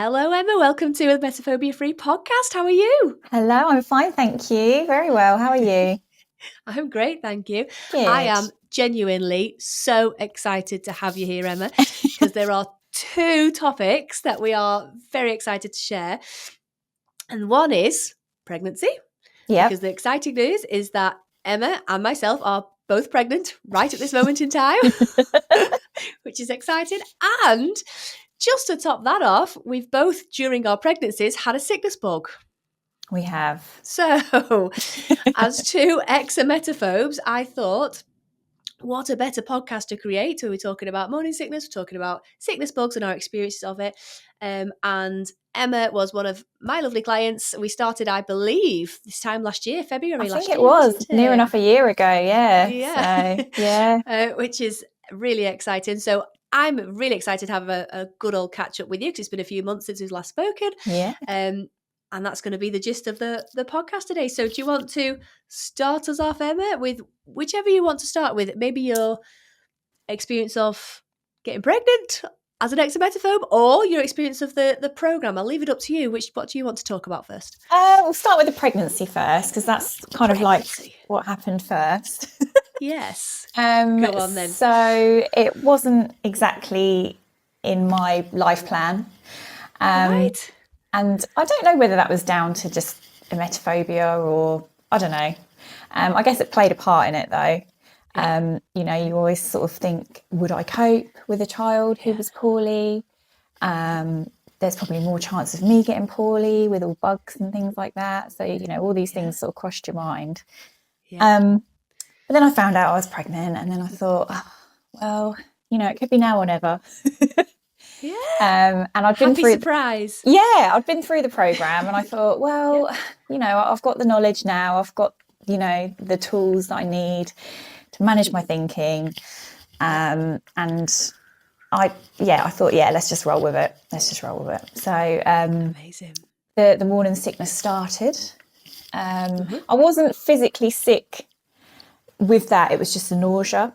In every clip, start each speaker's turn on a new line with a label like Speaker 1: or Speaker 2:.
Speaker 1: Hello, Emma. Welcome to the Emetophobia-Free podcast. How are you?
Speaker 2: Hello, I'm fine, thank you. Very well. How are you?
Speaker 1: I'm great, thank you. I
Speaker 2: Good.
Speaker 1: am genuinely so excited to have you here, Emma, because there are two topics that we are very excited to share. And one is pregnancy, because
Speaker 2: Yep.
Speaker 1: the exciting news is that Emma and myself are both pregnant right at this moment in time, which is exciting. And just to top that off, we've both, during our pregnancies, had a sickness bug.
Speaker 2: We have.
Speaker 1: So, as two ex-emetophobes, I thought, what a better podcast to create. So we're talking about morning sickness, we're talking about sickness bugs and our experiences of it. And Emma was one of my lovely clients. We started, I believe, this time last year,
Speaker 2: I
Speaker 1: February
Speaker 2: think
Speaker 1: last
Speaker 2: it
Speaker 1: year,
Speaker 2: was
Speaker 1: wasn't
Speaker 2: near
Speaker 1: it?
Speaker 2: enough a year ago. Yeah.
Speaker 1: Yeah.
Speaker 2: So, yeah.
Speaker 1: Which is really exciting. So I'm really excited to have a good old catch up with you because it's been a few months since we've last spoken.
Speaker 2: Yeah.
Speaker 1: And that's going to be the gist of the podcast today. So do you want to start us off, Emma, with whichever you want to start with? Maybe your experience of getting pregnant as an ex-emetophobe or your experience of the programme. I'll leave it up to you. What do you want to talk about first?
Speaker 2: We'll start with the pregnancy first because that's kind of like what happened first.
Speaker 1: Yes. Go on then.
Speaker 2: So it wasn't exactly in my life plan.
Speaker 1: Right.
Speaker 2: And I don't know whether that was down to just emetophobia or I don't know. I guess it played a part in it though. You always sort of think, would I cope with a child who was poorly? There's probably more chance of me getting poorly with all bugs and things like that. So, all these things sort of crossed your mind.
Speaker 1: Yeah.
Speaker 2: But then I found out I was pregnant and then I thought, well, it could be now or never.
Speaker 1: Yeah.
Speaker 2: And I'd been
Speaker 1: Happy
Speaker 2: through
Speaker 1: surprise.
Speaker 2: I'd been through the program and I thought, well, I've got the knowledge now. I've got, the tools that I need to manage my thinking. And I thought, let's just roll with it. So
Speaker 1: Amazing.
Speaker 2: the morning sickness started. I wasn't physically sick with that. It was just the nausea.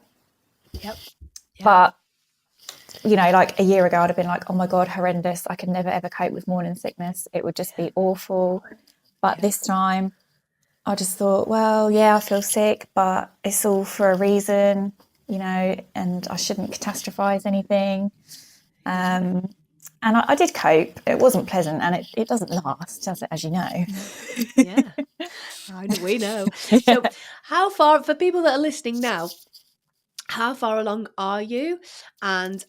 Speaker 1: Yep.
Speaker 2: But like a year ago, I'd have been like, oh my God, horrendous. I could never, ever cope with morning sickness. It would just be awful. But this time I just thought, well, yeah, I feel sick, but it's all for a reason, and I shouldn't catastrophize anything. And I did cope. It wasn't pleasant and it doesn't last, does it, as you know?
Speaker 1: Yeah. We know. So how far, for people that are listening now, how far along are you and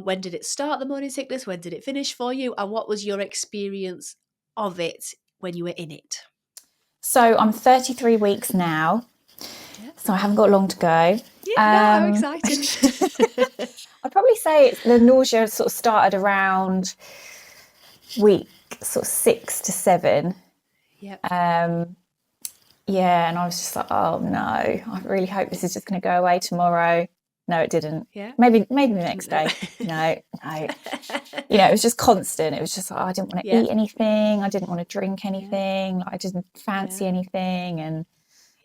Speaker 1: when did it start, the morning sickness? When did it finish for you? And what was your experience of it when you were in it?
Speaker 2: So I'm 33 weeks now. Yeah. So I haven't got long to go.
Speaker 1: Yeah, no, I'm excited.
Speaker 2: I'd probably say the nausea sort of started around week sort of 6 to 7.
Speaker 1: Yep.
Speaker 2: And I was just like, oh no, I really hope this is just going to go away tomorrow. No, it didn't.
Speaker 1: Yeah.
Speaker 2: Maybe the next day. No. It was just constant. It was just like, I didn't want to eat anything. I didn't want to drink anything. I didn't fancy anything. And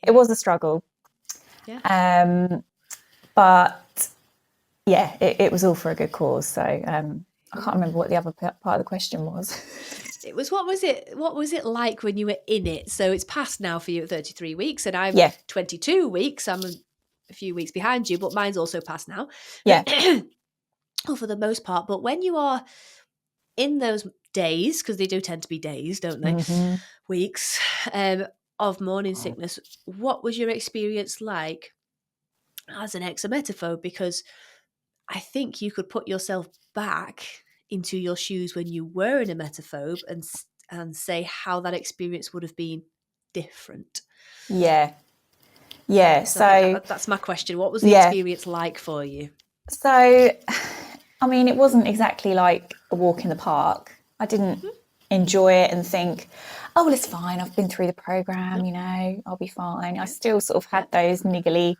Speaker 2: it was a struggle.
Speaker 1: Yeah.
Speaker 2: But yeah, it was all for a good cause. So I can't remember what the other part of the question was.
Speaker 1: It was, what was it like when you were in it? So it's past now for you at 33 weeks and I'm 22 weeks. I'm a few weeks behind you, but mine's also past now.
Speaker 2: Yeah.
Speaker 1: Well, for the most part. But when you are in those days, because they do tend to be days, don't they?
Speaker 2: Mm-hmm.
Speaker 1: Weeks of morning sickness, what was your experience like as an ex-emetophobe? Because I think you could put yourself back into your shoes when you were an emetophobe and say how that experience would have been different.
Speaker 2: Yeah. So
Speaker 1: that's my question. What was the experience like for you?
Speaker 2: So, I mean, it wasn't exactly like a walk in the park. I didn't enjoy it and think, oh, well, it's fine. I've been through the program, I'll be fine. I still sort of had those niggly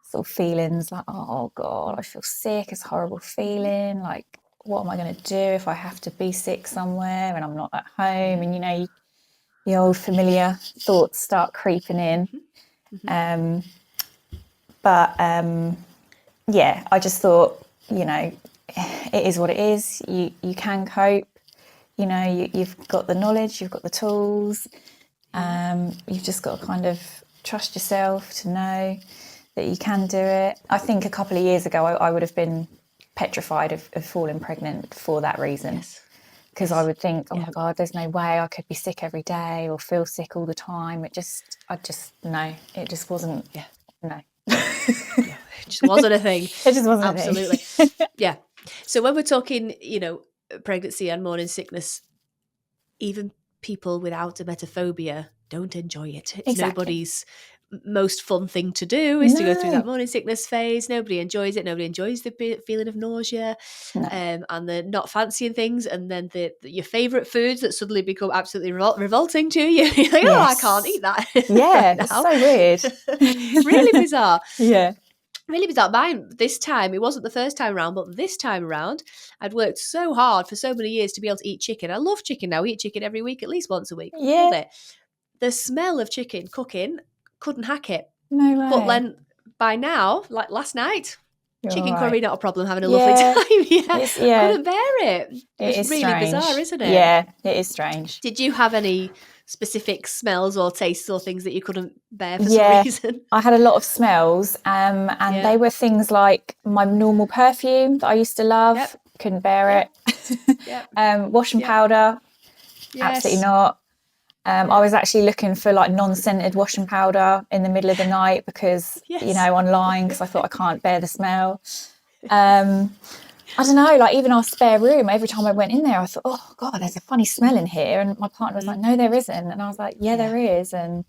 Speaker 2: sort of feelings like, oh God, I feel sick. It's a horrible feeling. Like, what am I going to do if I have to be sick somewhere and I'm not at home? And, the old familiar thoughts start creeping in. I just thought, it is what it is. You can cope. you know, you've got the knowledge, you've got the tools. You've just got to kind of trust yourself to know that you can do it. I think a couple of years ago, I would have been petrified of falling pregnant for that reason.
Speaker 1: Yes.
Speaker 2: Because I would think, oh
Speaker 1: Yeah.
Speaker 2: my God, there's no way I could be sick every day or feel sick all the time. It just wasn't.
Speaker 1: Yeah.
Speaker 2: No.
Speaker 1: No, it just wasn't a thing.
Speaker 2: It just wasn't
Speaker 1: Absolutely.
Speaker 2: a thing.
Speaker 1: Yeah. So when we're talking, pregnancy and morning sickness, even people without emetophobia don't enjoy it. It's
Speaker 2: Exactly.
Speaker 1: nobody's most fun thing to do is to go through
Speaker 2: No.
Speaker 1: that morning sickness phase. Nobody enjoys it. Nobody enjoys the feeling of nausea,
Speaker 2: No.
Speaker 1: and the not fancying things, and then your favourite foods that suddenly become absolutely revolting to you. You're like, oh, I can't eat that.
Speaker 2: Yeah,
Speaker 1: right
Speaker 2: it's
Speaker 1: now.
Speaker 2: so weird.
Speaker 1: Really bizarre.
Speaker 2: Yeah.
Speaker 1: Really bizarre. Mine, this time, it wasn't the first time around, but this time around, I'd worked so hard for so many years to be able to eat chicken. I love chicken now. I eat chicken every week, at least once a week.
Speaker 2: Yeah.
Speaker 1: Love it. The smell of chicken cooking, couldn't hack it.
Speaker 2: No way.
Speaker 1: But then by now, like last night,
Speaker 2: You're
Speaker 1: chicken
Speaker 2: right.
Speaker 1: curry, not a problem, having a lovely time. Couldn't bear it. It's really
Speaker 2: strange.
Speaker 1: bizarre, isn't it?
Speaker 2: Yeah, it is strange.
Speaker 1: Did you have any specific smells or tastes or things that you couldn't bear for some reason?
Speaker 2: I had a lot of smells, and they were things like my normal perfume that I used to love. Couldn't bear it. Washing powder, absolutely not. I was actually looking for like non-scented washing powder in the middle of the night because, online, because I thought I can't bear the smell. I don't know, like even our spare room, every time I went in there, I thought, oh God, there's a funny smell in here. And my partner was like, no, there isn't. And I was like, yeah, there is. And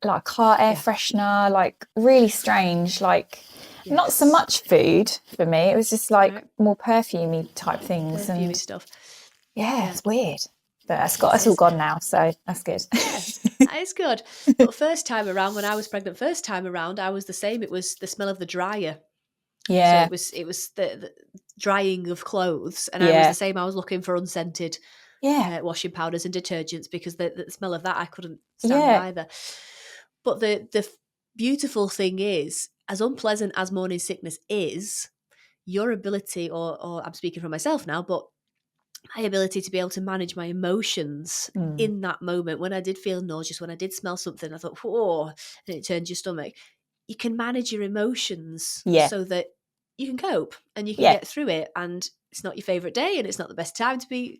Speaker 2: like car air freshener, like really strange, like not so much food for me. It was just like more perfumey type things.
Speaker 1: Perfumey stuff.
Speaker 2: Yeah, it's weird. But that's all gone now, so that's good.
Speaker 1: That is good. But first time around, when I was pregnant, I was the same. It was the smell of the dryer.
Speaker 2: Yeah.
Speaker 1: So it was the drying of clothes, and I was the same. I was looking for unscented washing powders and detergents because the smell of that I couldn't stand either. But the beautiful thing is, as unpleasant as morning sickness is, your ability, or I'm speaking for myself now, but my ability to be able to manage my emotions in that moment when I did feel nauseous, when I did smell something, I thought, whoa, and it turns your stomach. You can manage your emotions so that you can cope and you can get through it. And it's not your favourite day and it's not the best time to be,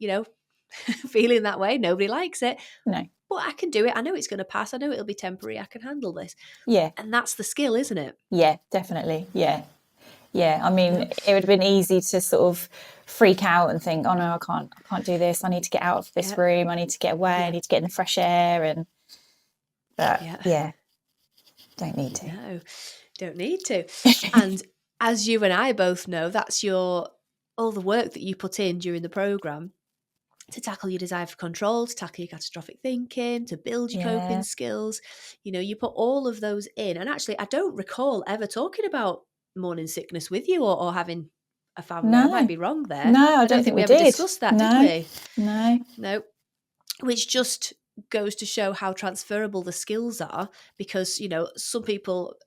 Speaker 1: feeling that way. Nobody likes it.
Speaker 2: No.
Speaker 1: But I can do it. I know it's going to pass. I know it'll be temporary. I can handle this.
Speaker 2: Yeah.
Speaker 1: And that's the skill, isn't it?
Speaker 2: Yeah, definitely. Yeah. Yeah. I mean, it would have been easy to sort of freak out and think, oh no, I can't do this. I need to get out of this room. I need to get away. I need to get in the fresh air. But don't need to.
Speaker 1: No, don't need to. And as you and I both know, that's all the work that you put in during the programme to tackle your desire for control, to tackle your catastrophic thinking, to build your coping skills. You put all of those in. And actually, I don't recall ever talking about morning sickness with you or having a family.
Speaker 2: No.
Speaker 1: I might be wrong there.
Speaker 2: No, I don't think we
Speaker 1: ever
Speaker 2: did.
Speaker 1: discussed that, did we?
Speaker 2: No.
Speaker 1: Which just goes to show how transferable the skills are, because a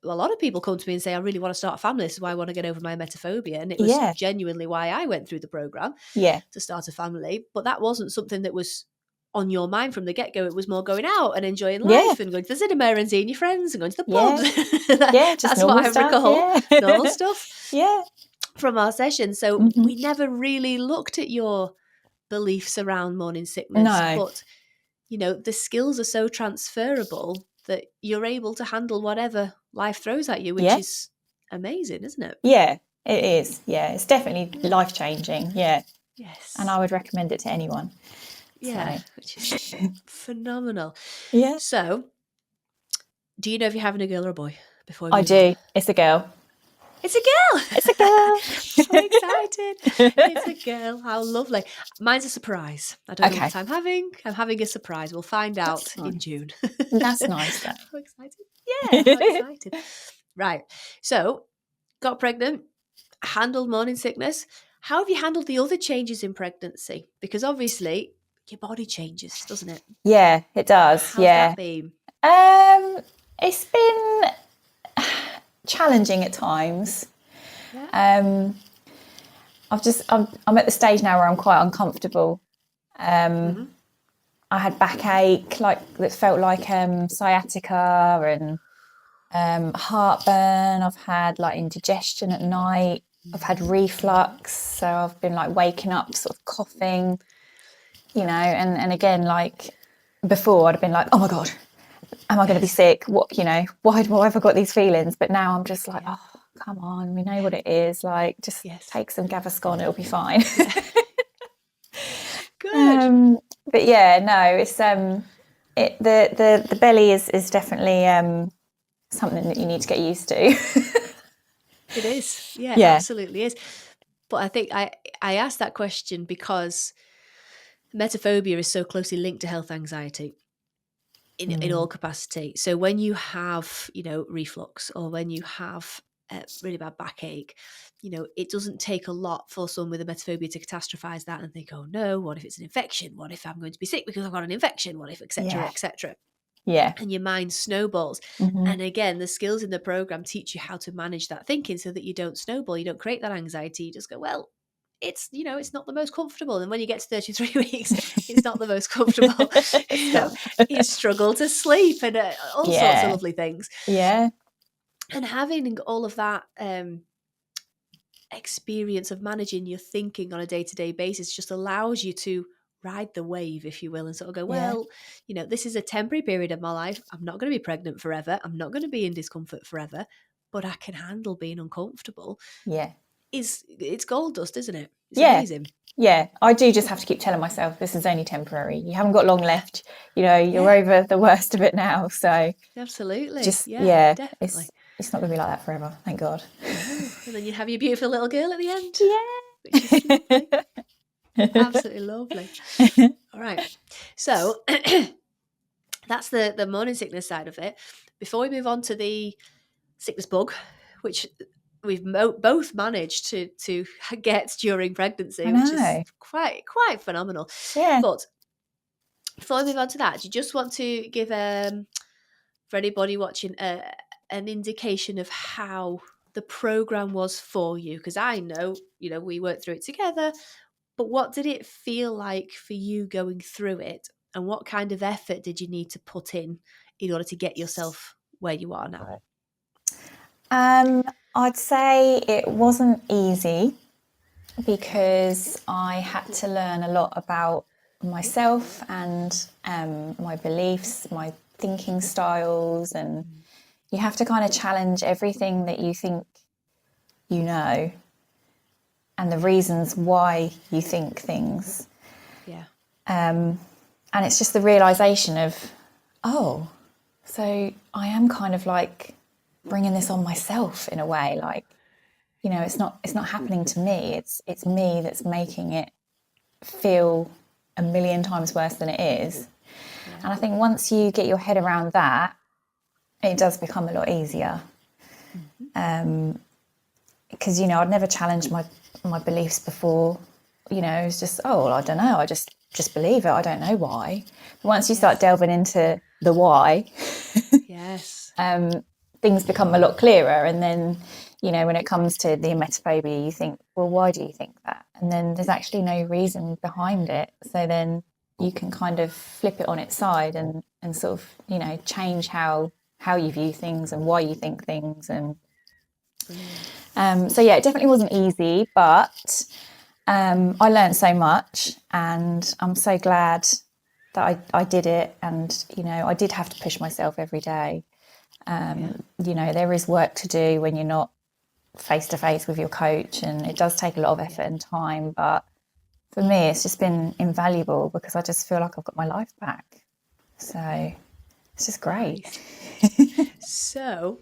Speaker 1: lot of people come to me and say, I really want to start a family, this is why I want to get over my emetophobia, and it was genuinely why I went through the program to start a family. But that wasn't something that was on your mind from the get-go. It was more going out and enjoying life and going to the cinema and seeing your friends and going to the pub. That's what I recall. Normal stuff from our sessions. So we never really looked at your beliefs around morning sickness, but the skills are so transferable that you're able to handle whatever life throws at you, which is amazing, isn't it?
Speaker 2: Yeah, it is. Yeah, it's definitely life-changing. Yeah.
Speaker 1: Yes.
Speaker 2: And I would recommend it to anyone.
Speaker 1: Yeah, which is phenomenal.
Speaker 2: Yeah.
Speaker 1: So, do you know if you're having a girl or a boy? Before
Speaker 2: I do. It's a girl.
Speaker 1: It's a girl.
Speaker 2: It's a girl.
Speaker 1: So excited. It's a girl. How lovely. Mine's a surprise. I don't know what I'm having. I'm having a surprise. We'll find out in June.
Speaker 2: That's nice. Though.
Speaker 1: How excited. Yeah, how excited. Right. So, got pregnant, handled morning sickness. How have you handled the other changes in pregnancy? Because obviously your body changes, doesn't it?
Speaker 2: Yeah, it does.
Speaker 1: How's that been?
Speaker 2: It's been challenging at times. I'm at the stage now where I'm quite uncomfortable I had backache, that felt like sciatica, and heartburn. I've had indigestion at night. I've had reflux, so I've been waking up sort of coughing, and again, before I'd have been oh my God, am I going to be sick? What, why have I got these feelings? But now I'm just oh, come on, we know what it is. Just take some Gaviscon, it'll be fine.
Speaker 1: Yeah. Good.
Speaker 2: But yeah, no, it's the belly is definitely something that you need to get used to.
Speaker 1: It is. Yeah, it absolutely is. But I think I asked that question because emetophobia is so closely linked to health anxiety in all capacity. So when you have, reflux, or when you have really bad backache, it doesn't take a lot for someone with emetophobia to catastrophize that and think, oh no, what if it's an infection? What if I'm going to be sick because I've got an infection? What if, etc., etc.
Speaker 2: Yeah.
Speaker 1: And your mind snowballs. And again, the skills in the program teach you how to manage that thinking so that you don't snowball, you don't create that anxiety. You just go, well, it's it's not the most comfortable, and when you get to 33 weeks it's not the most comfortable. So you struggle to sleep and all sorts of lovely things. And having all of that experience of managing your thinking on a day-to-day basis just allows you to ride the wave, if you will, and sort of go, well, this is a temporary period of my life. I'm not going to be pregnant forever. I'm not going to be in discomfort forever, but I can handle being uncomfortable. It's gold dust, isn't it? It's amazing.
Speaker 2: Yeah, I do just have to keep telling myself this is only temporary. You haven't got long left. You're over the worst of it now. So
Speaker 1: absolutely,
Speaker 2: definitely. It's not going to be like that forever, thank God.
Speaker 1: And then you have your beautiful little girl at the end.
Speaker 2: Yeah,
Speaker 1: which is lovely. Absolutely lovely. All right, so that's the morning sickness side of it. Before we move on to the sickness bug, which we've both managed to get during pregnancy, which is quite phenomenal. But before we move on to that, do you just want to give for anybody watching an indication of how the program was for you? Because I know we worked through it together, but what did it feel like for you going through it, and what kind of effort did you need to put in order to get yourself where you are now?
Speaker 2: I'd say it wasn't easy because I had to learn a lot about myself and my beliefs, my thinking styles, and you have to kind of challenge everything that you think you know and the reasons why you think things. And it's just the realization of, oh, so I am kind of bringing this on myself in a way. It's not happening to me. It's me that's making it feel a million times worse than it is. And I think once you get your head around that, it does become a lot easier. Because I'd never challenged my beliefs before. It was just, oh, well, I don't know, I just believe it, I don't know why. But once you start delving into the why, things become a lot clearer. And then when it comes to the emetophobia, you think, well, why do you think that? And then there's actually no reason behind it. So then you can kind of flip it on its side and sort of change how you view things and why you think things. And so it definitely wasn't easy, but I learned so much, and I'm so glad that I did it. And I did have to push myself every day. There is work to do when you're not face to face with your coach, and it does take a lot of effort and time, but for me it's just been invaluable because I just feel like I've got my life back. So it's just great.
Speaker 1: So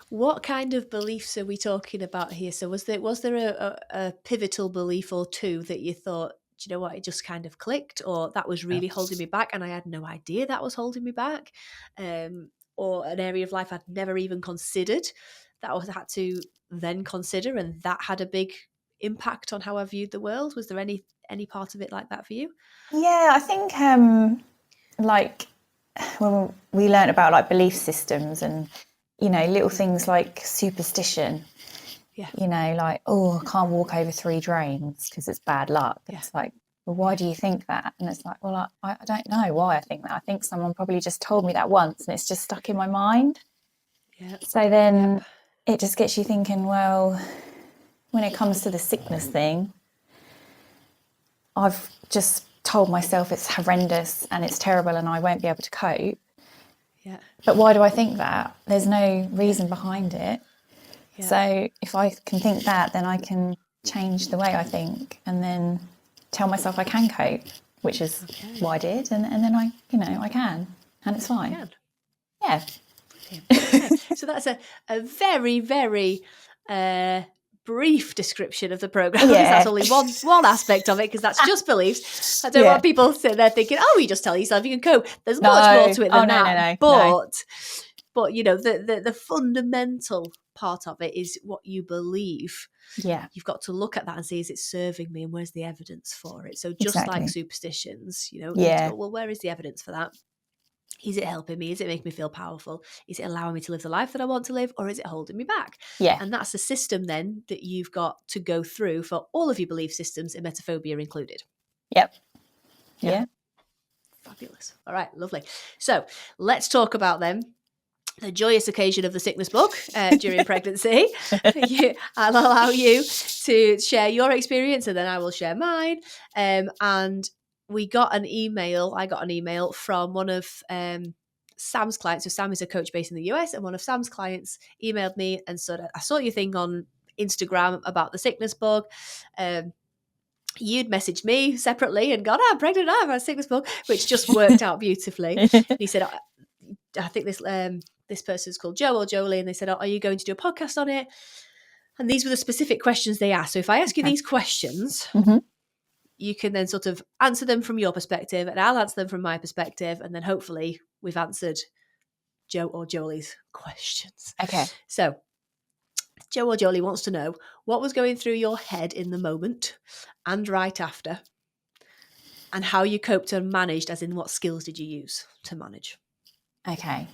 Speaker 1: what kind of beliefs are we talking about here? So was there a pivotal belief or two that you thought, do you know what, it just kind of clicked, or that was really holding me back and I had no idea that was holding me back, or an area of life I'd never even considered that I had to then consider, and that had a big impact on how I viewed the world? Was there any part of it like that for you?
Speaker 2: Yeah, I think when we learned about belief systems and little things like superstition, oh, I can't walk over 3 drains because it's bad luck. It's well, why do you think that? And it's like, well, I don't know why I think that. I think someone probably just told me that once and it's just stuck in my mind.
Speaker 1: Yeah.
Speaker 2: So then it just gets you thinking, well, when it comes to the sickness thing, I've just told myself it's horrendous and it's terrible and I won't be able to cope.
Speaker 1: Yeah.
Speaker 2: But why do I think that? There's no reason behind it.
Speaker 1: Yeah.
Speaker 2: So if I can think that, then I can change the way I think and then tell myself I can cope, which is what I did. And then I can, and it's fine.
Speaker 1: Can.
Speaker 2: Yeah.
Speaker 1: Okay. So that's a very, very brief description of the program.
Speaker 2: Yeah.
Speaker 1: That's only one aspect of it, because that's just beliefs. I don't want people sitting there thinking, oh, you just tell yourself you can cope. There's much more to it than that. But the fundamental part of it is what you believe.
Speaker 2: Yeah.
Speaker 1: You've got to look at that and see, is it serving me, and where's the evidence for it? So just like superstitions, you have to go, well, where is the evidence for that? Is it helping me? Is it making me feel powerful? Is it allowing me to live the life that I want to live, or is it holding me back?
Speaker 2: Yeah.
Speaker 1: And that's a system then that you've got to go through for all of your belief systems, emetophobia included.
Speaker 2: Yep. Yeah.
Speaker 1: Fabulous. All right, lovely. So let's talk about then the joyous occasion of the sickness bug during pregnancy. I'll allow you to share your experience and then I will share mine. And I got an email from one of Sam's clients. So Sam is a coach based in the US, and one of Sam's clients emailed me and said, I saw your thing on Instagram about the sickness bug. You'd messaged me separately and gone, I'm pregnant, I have a sickness bug, which just worked out beautifully. And he said, I think this person's called Joe or Jolie, and they said, are you going to do a podcast on it? And these were the specific questions they asked. So if I ask you these questions, you can then sort of answer them from your perspective, and I'll answer them from my perspective, and then hopefully we've answered Joe or Jolie's questions.
Speaker 2: Okay.
Speaker 1: So Joe or Jolie wants to know what was going through your head in the moment and right after, and how you coped and managed, as in what skills did you use to manage?
Speaker 2: Okay.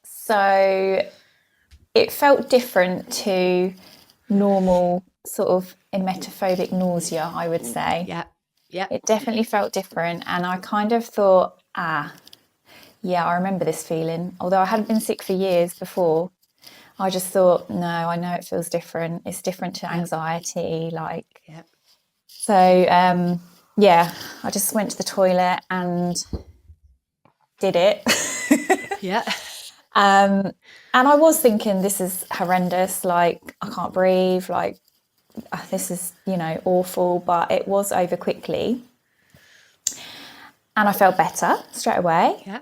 Speaker 2: So it felt different to normal sort of emetophobic nausea, I would say.
Speaker 1: Yeah. Yeah.
Speaker 2: It definitely felt different. And I kind of thought, I remember this feeling. Although I hadn't been sick for years before, I just thought, no, I know it feels different. It's different to anxiety. So, I just went to the toilet and did it.
Speaker 1: Yeah.
Speaker 2: And I was thinking, this is horrendous. Like, I can't breathe. Like, this is, awful. But it was over quickly. And I felt better straight away.
Speaker 1: Yeah.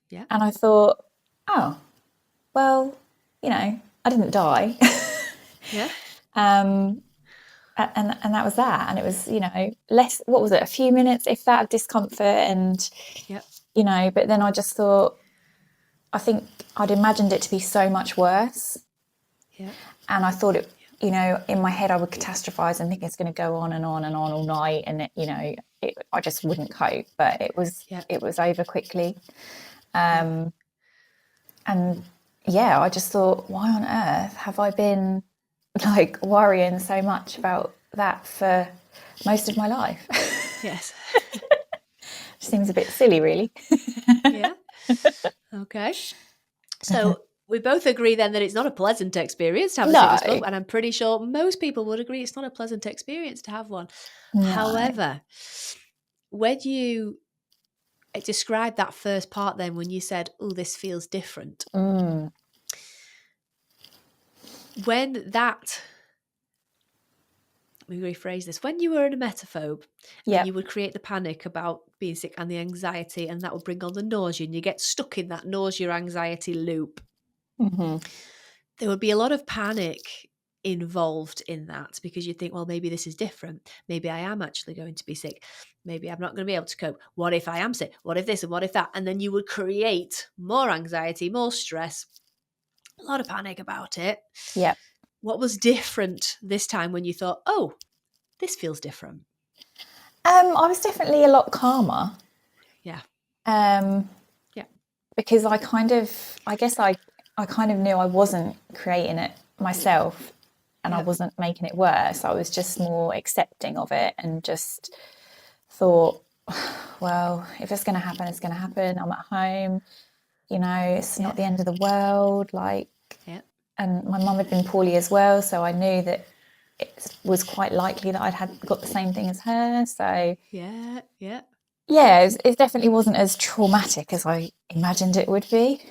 Speaker 1: Yeah.
Speaker 2: And I thought, oh, well, I didn't die.
Speaker 1: Yeah.
Speaker 2: And that was that. And it was, less, what was it, a few minutes, if that, of discomfort. And, but then I just thought, I think I'd imagined it to be so much worse.
Speaker 1: Yeah.
Speaker 2: And I thought it, in my head, I would catastrophize and think it's going to go on and on and on all night. And, I just wouldn't cope. But it was over quickly. I just thought, why on earth have I been like worrying so much about that for most of my life?
Speaker 1: Yes.
Speaker 2: Seems a bit silly, really.
Speaker 1: Yeah. Okay. So we both agree then that it's not a pleasant experience to have a sickness bug, and I'm pretty sure most people would agree it's not a pleasant experience to have one. No. However, when you described that first part then, when you said, oh, this feels different, when that, let me rephrase this, when you were an emetophobe, and you would create the panic about being sick and the anxiety, and that would bring on the nausea, and you get stuck in that nausea anxiety loop, there would be a lot of panic involved in that, because you think, well, maybe this is different. Maybe I am actually going to be sick. Maybe I'm not going to be able to cope. What if I am sick? What if this and what if that? And then you would create more anxiety, more stress, a lot of panic about it.
Speaker 2: Yeah.
Speaker 1: What was different this time when you thought, oh, this feels different?
Speaker 2: I was definitely a lot calmer.
Speaker 1: Yeah.
Speaker 2: Because I guess I kind of knew I wasn't creating it myself. and I wasn't making it worse. I was just more accepting of it and just thought, well, if it's going to happen, it's going to happen. I'm at home, it's not the end of the world. Like, and my mum had been poorly as well, so I knew that it was quite likely that I'd got the same thing as her. So it definitely wasn't as traumatic as I imagined it would be.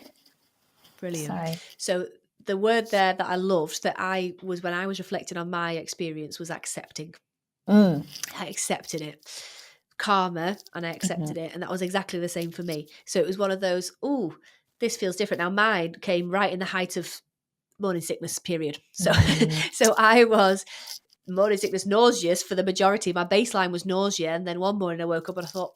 Speaker 1: Brilliant. So the word there that I loved when I was reflecting on my experience was accepting. I accepted it. Karma, and I accepted it. And that was exactly the same for me. So it was one of those, this feels different. Now mine came right in the height of morning sickness period. So so I was morning sickness nauseous for the majority. My baseline was nausea. And then one morning I woke up and I thought,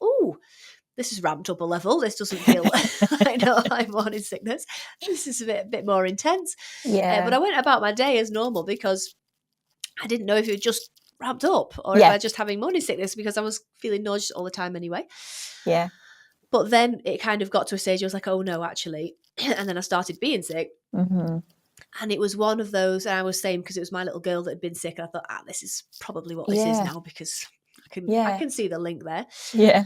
Speaker 1: this is ramped up a level. This doesn't feel like morning sickness. This is a bit more intense. But I went about my day as normal because I didn't know if it was just ramped up or if I was just having morning sickness because I was feeling nauseous all the time anyway.
Speaker 2: Yeah.
Speaker 1: But then it kind of got to a stage I was like, oh no, actually. And then I started being sick. And it was one of those, and I was saying because it was my little girl that had been sick. And I thought, this is probably what this is now because I can see the link there.
Speaker 2: Yeah.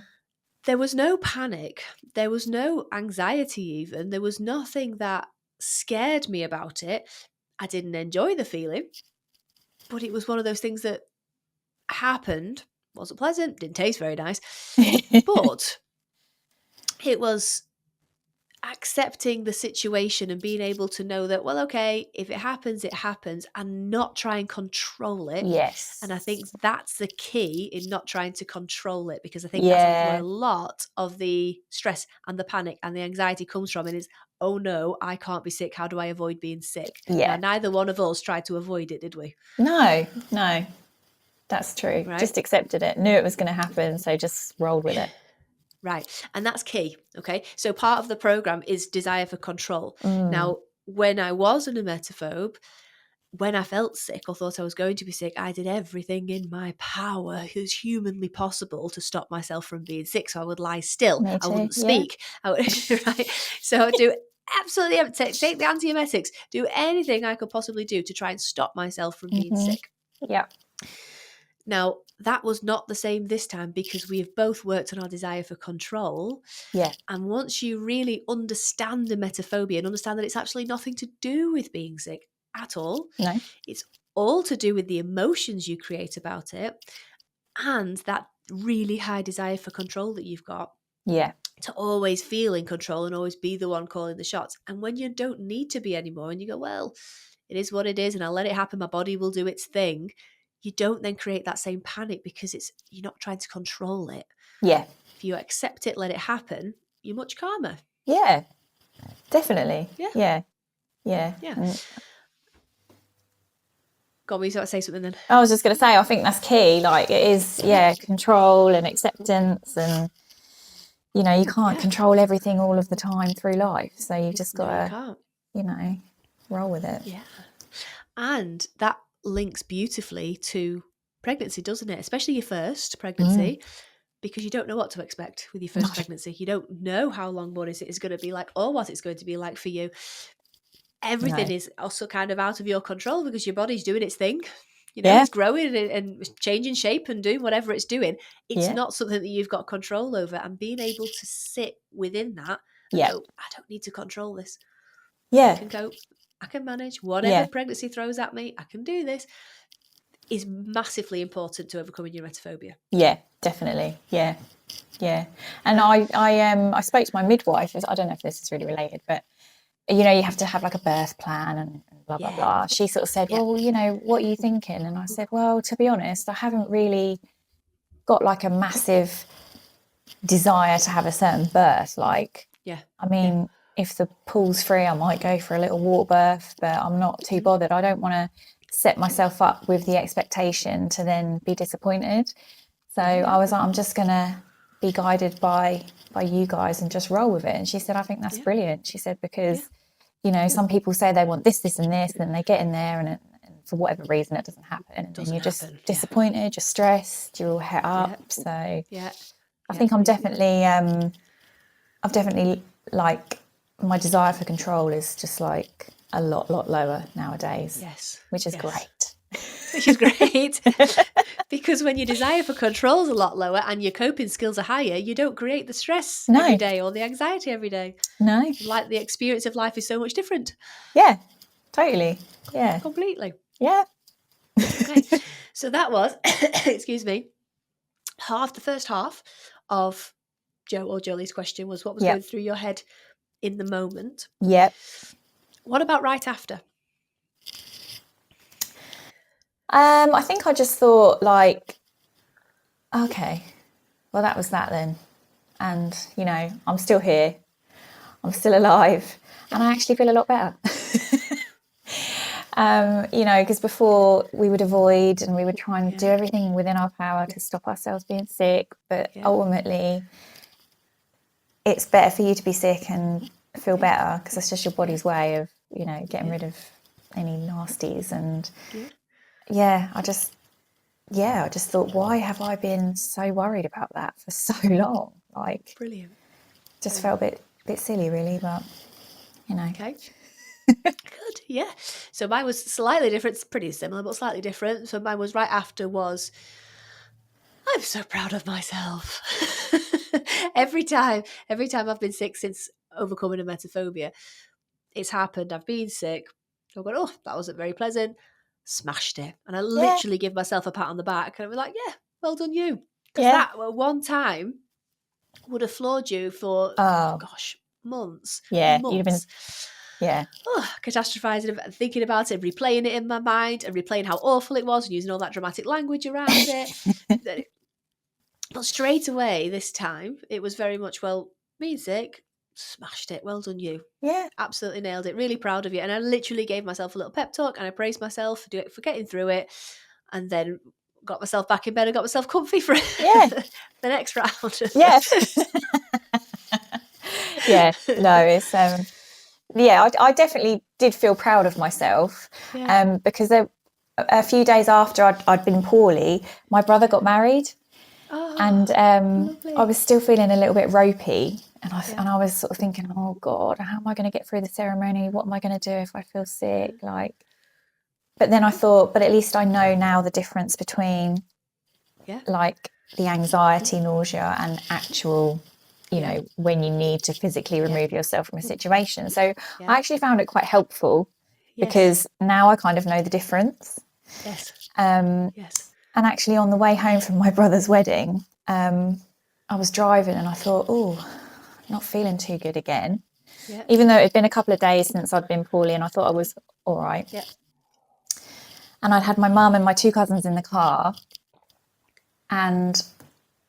Speaker 1: There was no panic. There was no anxiety even. There was nothing that scared me about it. I didn't enjoy the feeling, but it was one of those things that happened. Wasn't pleasant, didn't taste very nice, but it was accepting the situation and being able to know that, well, okay, if it happens, it happens, and not try and control it.
Speaker 2: Yes.
Speaker 1: And I think that's the key in not trying to control it, because I think that's where a lot of the stress and the panic and the anxiety comes from. And it's, oh no, I can't be sick. How do I avoid being sick? Now, neither one of us tried to avoid it, did we?
Speaker 2: No. That's true. Right? Just accepted it, knew it was going to happen, so just rolled with it.
Speaker 1: Right. And that's key. Okay. So part of the program is desire for control. Now, when I was an emetophobe, when I felt sick or thought I was going to be sick, I did everything in my power as humanly possible to stop myself from being sick. So I would lie still. I wouldn't speak. I would, right. So I would do absolutely take the antiemetics, do anything I could possibly do to try and stop myself from being sick.
Speaker 2: Yeah.
Speaker 1: Now, that was not the same this time because we have both worked on our desire for control.
Speaker 2: Yeah.
Speaker 1: And once you really understand emetophobia and understand that it's actually nothing to do with being sick at all.
Speaker 2: No.
Speaker 1: It's all to do with the emotions you create about it and that really high desire for control that you've got.
Speaker 2: Yeah.
Speaker 1: To always feel in control and always be the one calling the shots. And when you don't need to be anymore and you go, well, it is what it is and I'll let it happen, my body will do its thing. You don't then create that same panic because you're not trying to control it.
Speaker 2: Yeah.
Speaker 1: If you accept it, let it happen, you're much calmer.
Speaker 2: Yeah, definitely. Yeah.
Speaker 1: Go on, you sort of say something then.
Speaker 2: I was just going to say, I think that's key. Like it is, control and acceptance, and you can't control everything all of the time through life. So you've just got to, roll with it.
Speaker 1: Yeah, and that links beautifully to pregnancy, doesn't it? Especially your first pregnancy, because you don't know what to expect with your first pregnancy. You don't know how long what is going to be like or what it's going to be like for you. Everything is also kind of out of your control because your body's doing its thing. It's growing and changing shape and doing whatever it's doing. It's not something that you've got control over, and being able to sit within that and go, I don't need to control this. I can cope. I can manage whatever pregnancy throws at me. I can do this. Is massively important to overcoming your emetophobia.
Speaker 2: Yeah, definitely. Yeah. And I spoke to my midwife. I don't know if this is really related, but you have to have like a birth plan and blah blah blah. She sort of said, well, what are you thinking? And I said, well, to be honest, I haven't really got like a massive desire to have a certain birth. Like, if the pool's free, I might go for a little water birth, but I'm not too bothered. I don't want to set myself up with the expectation to then be disappointed. So I was like, I'm just going to be guided by you guys and just roll with it. And she said, I think that's brilliant. She said, because, some people say they want this and this, and then they get in there and for whatever reason it doesn't happen. And you're just disappointed, you're stressed, you're all het up. So I think I'm definitely, I've definitely like my desire for control is just like a lot lower nowadays.
Speaker 1: Yes.
Speaker 2: Which is great.
Speaker 1: which is great. Because when your desire for control is a lot lower and your coping skills are higher, you don't create the stress every day or the anxiety every day.
Speaker 2: No.
Speaker 1: Like the experience of life is so much different.
Speaker 2: Yeah, totally. Yeah.
Speaker 1: Completely.
Speaker 2: Yeah.
Speaker 1: Okay. So that was, excuse me, the first half of Joe or Jolie's question was what was going through your head in the moment.
Speaker 2: Yep.
Speaker 1: What about right after?
Speaker 2: I think I just thought like, okay, well, that was that then. And, you know, I'm still here. I'm still alive. And I actually feel a lot better. You know, because before we would avoid and we would try and do everything within our power to stop ourselves being sick. But ultimately, it's better for you to be sick and feel better because that's just your body's way of, you know, getting rid of any nasties. And I just thought, why have I been so worried about that for so long? Like,
Speaker 1: brilliant.
Speaker 2: Just felt a bit silly, really, but you know.
Speaker 1: Okay. Good, yeah. So mine was slightly different. It's pretty similar, but slightly different. So mine was right after was, I'm so proud of myself. every time I've been sick since overcoming emetophobia, it's happened. I've been sick. I've gone, oh, that wasn't very pleasant. Smashed it. And I literally give myself a pat on the back and I'm like, yeah, well done you. Because that one time would have floored you for, months.
Speaker 2: Yeah, you'd have been,
Speaker 1: catastrophizing and thinking about it, replaying it in my mind and replaying how awful it was and using all that dramatic language around it. But straight away this time, it was very much, well, being sick, smashed it. Well done you.
Speaker 2: Yeah.
Speaker 1: Absolutely nailed it. Really proud of you. And I literally gave myself a little pep talk and I praised myself for getting through it. And then got myself back in bed and got myself comfy for the next round.
Speaker 2: Yeah. Yeah. No, it's I definitely did feel proud of myself. Because a few days after I'd been poorly, my brother got married. And I was still feeling a little bit ropey. And I was sort of thinking, oh God, how am I going to get through the ceremony? What am I going to do if I feel sick? But then I thought, but at least I know now the difference between like the anxiety, nausea and actual, you know, when you need to physically remove yourself from a situation. So I actually found it quite helpful because now I kind of know the difference. And actually on the way home from my brother's wedding, I was driving and I thought, oh, not feeling too good again. Even though it had been a couple of days since I'd been poorly and I thought I was all right. And I'd had my mum and my two cousins in the car. And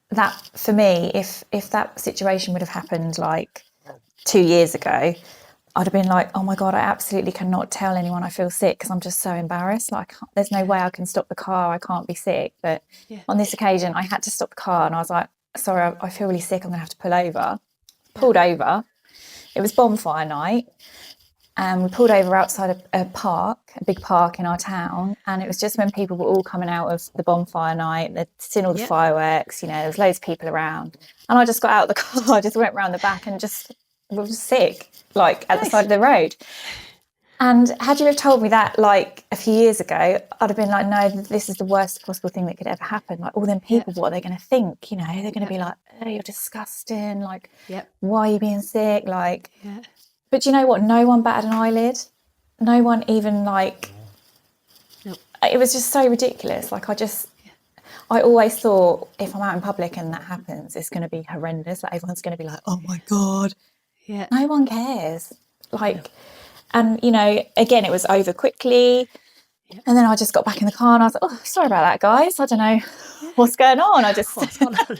Speaker 2: that, for me, if that situation would have happened like 2 years ago, I'd have been like, oh my God, I absolutely cannot tell anyone I feel sick because I'm just so embarrassed. Like, there's no way I can stop the car. I can't be sick. But on this occasion, I had to stop the car and I was like, sorry, I feel really sick. I'm going to have to pull over. Pulled over. It was bonfire night. And we pulled over outside a park, a big park in our town. And it was just when people were all coming out of the bonfire night. They'd seen all the fireworks, you know, there was loads of people around. And I just got out of the car, I just went round the back and just was sick, like at the side of the road. And had you have told me that like a few years ago, I'd have been like, no, this is the worst possible thing that could ever happen. Like all them people, what are they going to think? You know, they're going to be like, oh, you're disgusting. Like, why are you being sick? Like, but you know what? No one batted an eyelid. No one even like, it was just so ridiculous. Like I always thought if I'm out in public and that happens, it's going to be horrendous. Like everyone's going to be like, oh my God. Yeah. No one cares. Like, and you know, again, it was over quickly. And then I just got back in the car and I was like, oh, sorry about that, guys. I don't know what's going on. What's going on?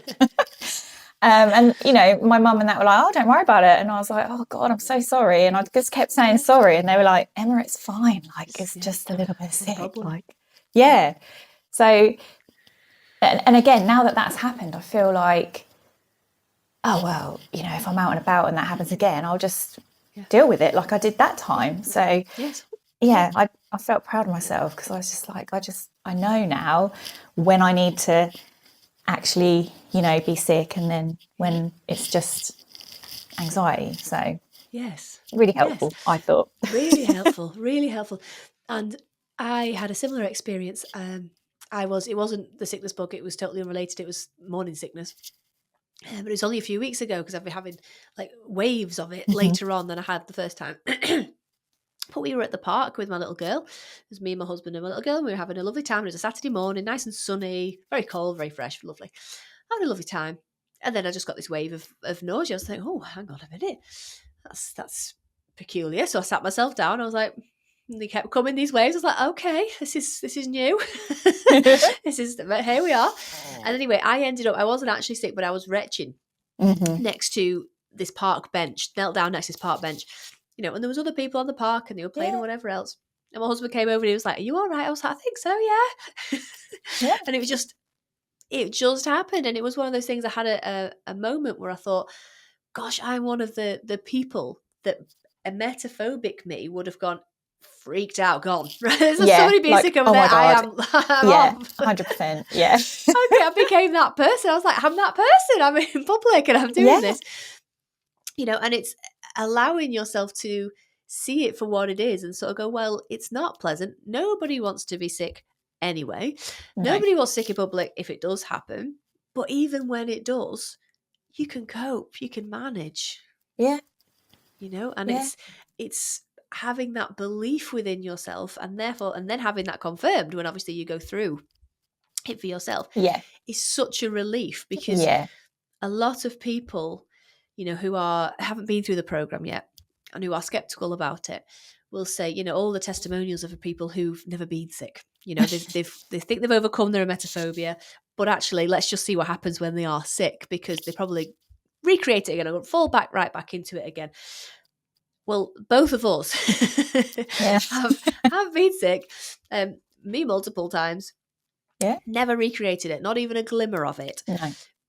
Speaker 2: And, you know, my mum and that were like, oh, don't worry about it. And I was like, oh, God, I'm so sorry. And I just kept saying sorry. And they were like, Emma, it's fine. Like, it's just a little bit sick. Like, So, and again, now that that's happened, I feel like, oh, well, you know, if I'm out and about and that happens again, I'll just deal with it like I did that time. So, I felt proud of myself because I was just like, I know now when I need to actually, you know, be sick and then when it's just anxiety. So really helpful, I thought.
Speaker 1: Really helpful. And I had a similar experience. It wasn't the sickness bug, it was totally unrelated. It was morning sickness. But it was only a few weeks ago because I've been having like waves of it later on than I had the first time. But we were at the park with my little girl. It was me and my husband and my little girl. And we were having a lovely time. It was a Saturday morning, nice and sunny, very cold, very fresh, lovely. Having a lovely time. And then I just got this wave of nausea. I was like, oh, hang on a minute. That's peculiar. So I sat myself down. I was like, and they kept coming, these waves. I was like, okay, this is new. Here we are. And anyway, I wasn't actually sick, but I was retching next to this park bench, knelt down next to this park bench, and there was other people on the park and they were playing or whatever else. And my husband came over and he was like, are you all right? I was like, I think so, yeah. And it just happened. And it was one of those things. I had a moment where I thought, gosh, I'm one of the people that emetophobic me would have gone, freaked out, gone. Right? There's somebody being sick over there. I'm
Speaker 2: 100%. Yeah.
Speaker 1: Okay, I became that person. I was like, I'm that person. I'm in public and I'm doing this. And it's allowing yourself to see it for what it is and sort of go, well, it's not pleasant. Nobody wants to be sick anyway.
Speaker 2: No.
Speaker 1: Nobody wants sick in public if it does happen. But even when it does, you can cope, you can manage.
Speaker 2: Yeah.
Speaker 1: And it's having that belief within yourself and then having that confirmed when obviously you go through it for yourself is such a relief, because a lot of people, who haven't been through the program yet and who are skeptical about it will say, all the testimonials of people who've never been sick, they think they've overcome their emetophobia, but actually let's just see what happens when they are sick, because they probably recreate it again and fall right back into it again. Well, both of us have been sick, me multiple times, never recreated it, not even a glimmer of it.
Speaker 2: No.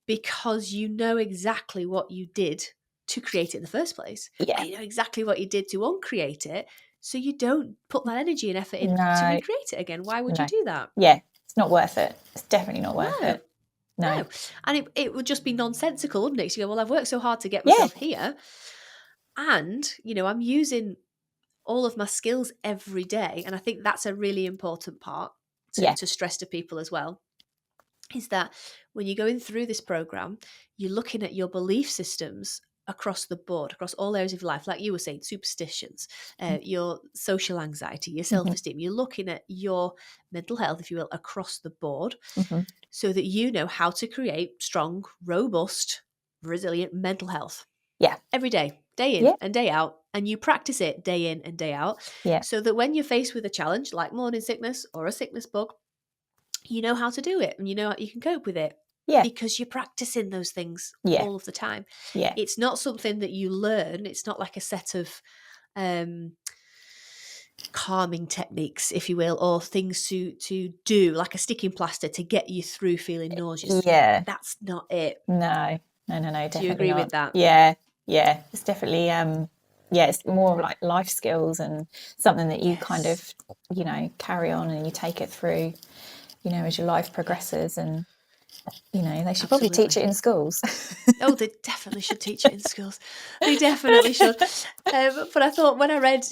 Speaker 1: Because you know exactly what you did to create it in the first place.
Speaker 2: Yeah.
Speaker 1: And you know exactly what you did to uncreate it. So you don't put that energy and effort in to recreate it again. Why would you do that?
Speaker 2: Yeah, it's not worth it. It's definitely not worth it. No.
Speaker 1: And it would just be nonsensical, wouldn't it? So you go, well, I've worked so hard to get myself here. And, I'm using all of my skills every day. And I think that's a really important part to stress to people as well. Is that when you're going through this program, you're looking at your belief systems across the board, across all areas of life, like you were saying, superstitions, your social anxiety, your self-esteem. You're looking at your mental health, if you will, across the board, so that you know how to create strong, robust, resilient mental health.
Speaker 2: Yeah.
Speaker 1: Every day, day in and day out. And you practice it day in and day out.
Speaker 2: Yeah.
Speaker 1: So that when you're faced with a challenge like morning sickness or a sickness bug, you know how to do it and you know how you can cope with it.
Speaker 2: Yeah.
Speaker 1: Because you're practicing those things all of the time.
Speaker 2: Yeah.
Speaker 1: It's not something that you learn. It's not like a set of calming techniques, if you will, or things to do, like a sticking plaster to get you through feeling nauseous.
Speaker 2: Yeah.
Speaker 1: That's not it.
Speaker 2: No, definitely
Speaker 1: Do you agree
Speaker 2: not.
Speaker 1: with that?
Speaker 2: Yeah. It's definitely it's more like life skills and something that you kind of, carry on and you take it through, as your life progresses. And they should probably teach it in schools.
Speaker 1: Oh, they definitely should teach it in schools. They definitely should. But I thought when I read,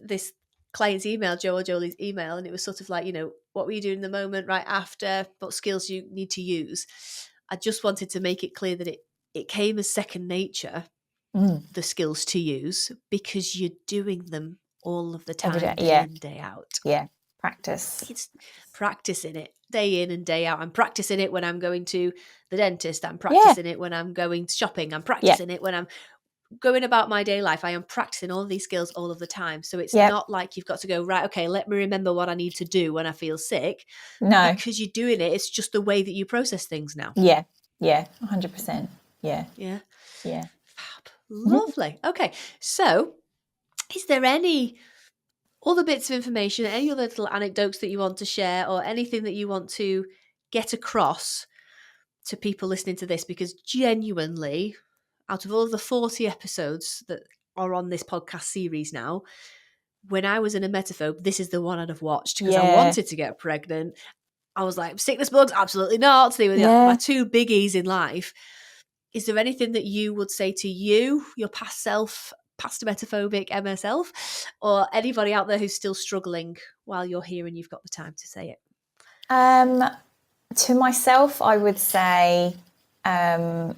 Speaker 1: this client's email, Joe or Jolie's email, and it was sort of like, what were you doing in the moment right after, what skills you need to use. I just wanted to make it clear that it came as second nature, the skills to use, because you're doing them all of the time, day in, day out.
Speaker 2: Yeah. Practice.
Speaker 1: It's practicing it day in and day out. I'm practicing it when I'm going to the dentist. I'm practicing it when I'm going shopping. I'm practicing it when I'm going about my day life. I am practicing all these skills all of the time. So it's not like you've got to go, right, okay, let me remember what I need to do when I feel sick.
Speaker 2: No.
Speaker 1: Because you're doing it. It's just the way that you process things now.
Speaker 2: Yeah. 100%. Yeah.
Speaker 1: Fab. Lovely. Okay. So is there any other bits of information, any other little anecdotes that you want to share, or anything that you want to get across to people listening to this? Because genuinely, out of all of the 40 episodes that are on this podcast series now, when I was an emetophobe, this is the one I'd have watched because I wanted to get pregnant. I was like, sickness bugs, absolutely not. They were my two biggies in life. Is there anything that you would say to you, your past self, past emetophobic Emma herself, or anybody out there who's still struggling while you're here and you've got the time to say it?
Speaker 2: To myself, I would say don't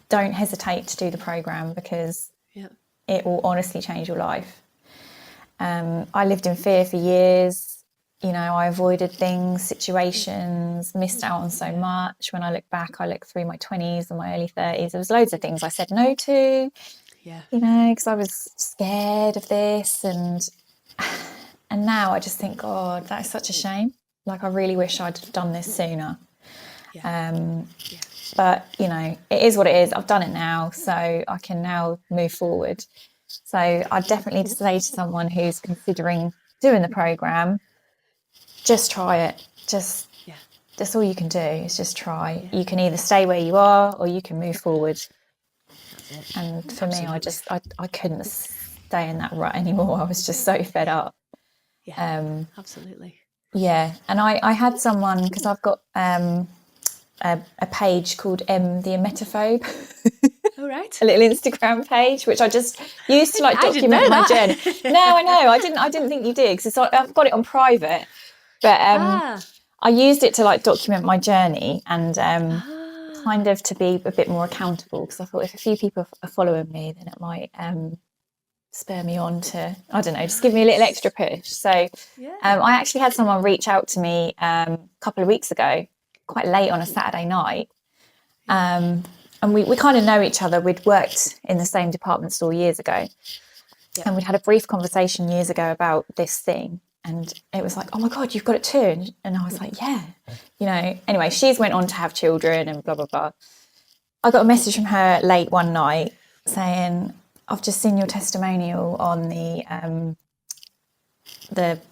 Speaker 2: hesitate to do the program, because it will honestly change your life. I lived in fear for years. You know, I avoided things, situations, missed out on so much. When I look back, I look through my 20s and my early 30s. There was loads of things I said no to, you know, because I was scared of this. And now I just think, God, that is such a shame. Like, I really wish I'd done this sooner. But, you know, it is what it is. I've done it now, so I can now move forward. So I'd definitely say to someone who's considering doing the programme, just try it. That's all you can do, is just try. You can either stay where you are or you can move forward. And for me, I couldn't stay in that rut anymore. I was just so fed up.
Speaker 1: Absolutely.
Speaker 2: Yeah, and I had someone, because I've got a page called the Emetophobe.
Speaker 1: All right.
Speaker 2: A little Instagram page, which I just used to like document my journey. No, I know. I didn't think you did, because I've got it on private, but I used it to like document my journey and kind of to be a bit more accountable, because I thought if a few people are following me, then it might spur me on to, I don't know, just give me a little extra push. So I actually had someone reach out to me a couple of weeks ago, quite late on a Saturday night. And we kind of know each other. We'd worked in the same department store years ago. And we'd had a brief conversation years ago about this thing. And it was like, oh my God, you've got it too. And I was like, yeah. You know, anyway, she's went on to have children and blah, blah, blah. I got a message from her late one night saying, I've just seen your testimonial on the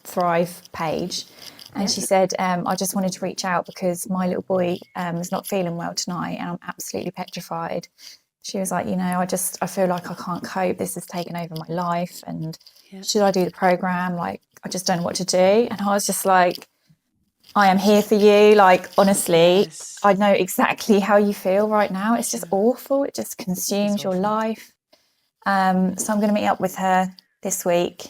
Speaker 2: Thrive page. And she said, I just wanted to reach out because my little boy is not feeling well tonight and I'm absolutely petrified. She was like, you know, I feel like I can't cope. This has taken over my life. And should I do the program? Like, I just don't know what to do. And I was just like, I am here for you. Like, honestly, I know exactly how you feel right now. It's just awful. It just consumes your life. So I'm going to meet up with her this week.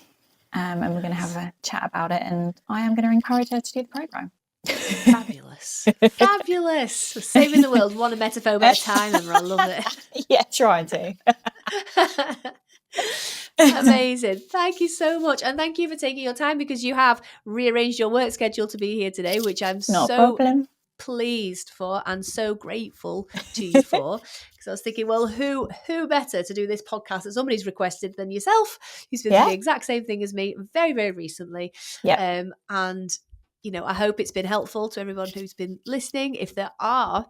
Speaker 2: And we're going to have a chat about it, and I am going to encourage her to do the programme.
Speaker 1: Fabulous. Fabulous. Saving the world one emetophobe at a time, Emma. I love it.
Speaker 2: Yeah, trying to.
Speaker 1: Amazing. Thank you so much. And thank you for taking your time, because you have rearranged your work schedule to be here today, which I'm pleased for and so grateful to you for. Because I was thinking, well, who better to do this podcast that somebody's requested than yourself, who's been through the exact same thing as me very, very recently. And, you know, I hope it's been helpful to everyone who's been listening. If there are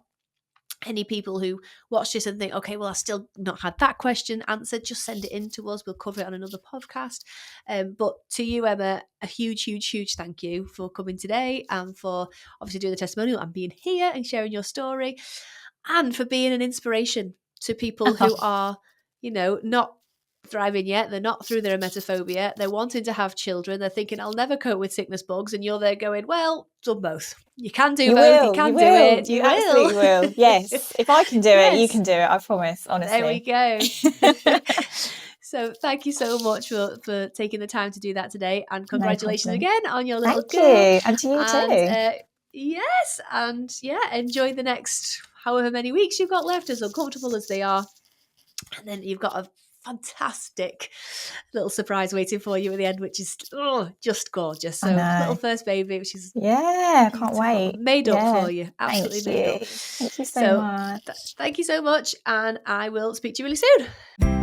Speaker 1: any people who watch this and think, okay, well, I still not had that question answered, just send it in to us. We'll cover it on another podcast. But to you, Emma, a huge, huge, huge thank you for coming today and for obviously doing the testimonial and being here and sharing your story, and for being an inspiration to people who are, you know, not thriving yet. They're not through their emetophobia. They're wanting to have children. They're thinking, I'll never cope with sickness bugs. And you're there going, well, done both. You can do both. You can do it.
Speaker 2: You absolutely will. Yes. If I can do it, you can do it. I promise, honestly.
Speaker 1: There we go. So thank you so much for taking the time to do that today. And congratulations again on your little girl.
Speaker 2: Thank you. And to you too.
Speaker 1: Yes. And enjoy the next however many weeks you've got left, as uncomfortable as they are. And then you've got a fantastic little surprise waiting for you at the end, which is just gorgeous. So little first baby, which is
Speaker 2: I can't wait.
Speaker 1: Made up for you. Absolutely made up.
Speaker 2: Thank you so much.
Speaker 1: Thank you so much, and I will speak to you really soon.